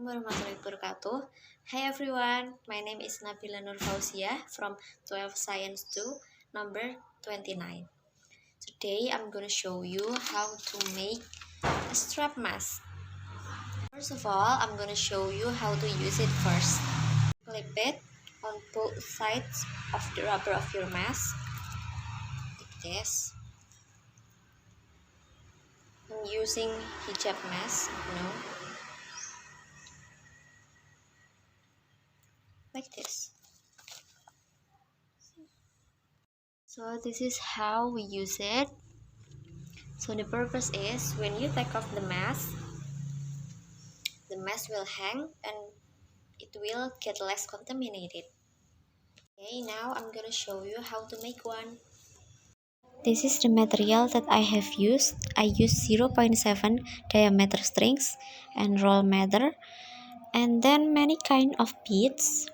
warahmatullahi wabarakatuh. Hi everyone, my name is Nabila Noor Fauziyah from XII-2, number 29. Today I'm gonna show you how to make a strap mask. First of all, I'm gonna show you how to use it first. Clip it on both sides of the rubber of your mask, like this. I'm using hijab mask, like this. So this is how we use it. So the purpose is when you take off the mask will hang and it will get less contaminated. Okay, now I'm gonna show you how to make one. This is the material that I have used. I used 0.7 diameter strings and roll mather, and then many kind of beads.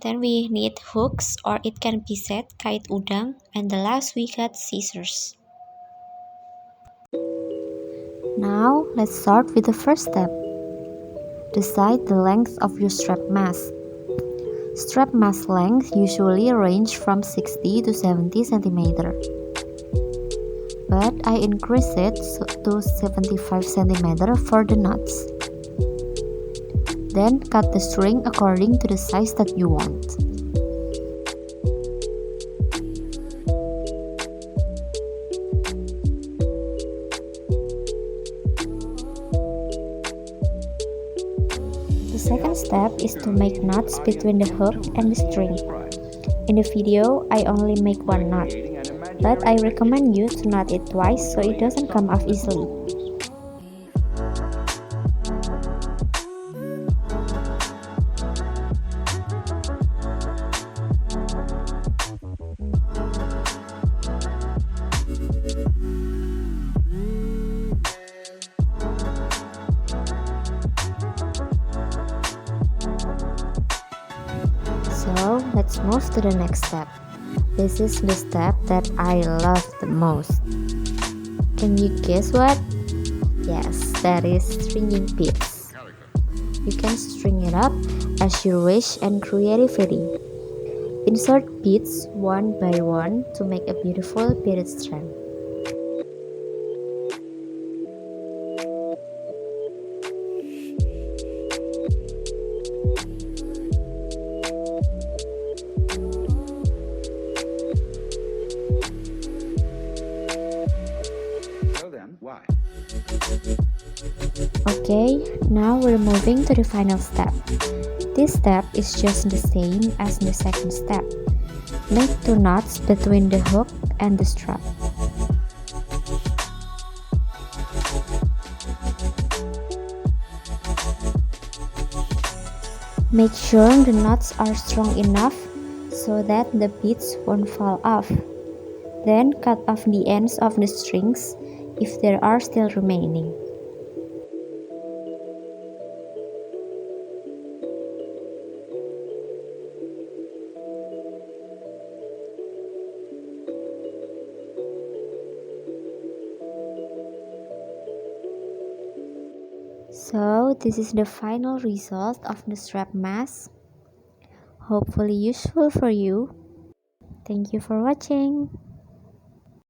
Then we need hooks, or it can be said kait udang, and the last we got scissors. Now let's start with the first step. Decide the length of your strap mask. Strap mask length usually range from 60 to 70 cm, but I increase it to 75 cm for the knots. Then cut the string according to the size that you want. The second step is to make knots between the hook and the string. In the video, I only make one knot, but I recommend you to knot it twice so it doesn't come off easily. So let's move to the next step. This is the step that I love the most. Can you guess what? Yes, that is stringing beads. You can string it up as you wish and creativity. Insert beads one by one to make a beautiful beaded strand. Why? Okay, now we're moving to the final step. This step is just the same as the second step. Make two knots between the hook and the strap. Make sure the knots are strong enough so that the beads won't fall off. Then cut off the ends of the strings if there are still remaining. So this is the final result of the strap mask. Hopefully useful for you. Thank you for watching.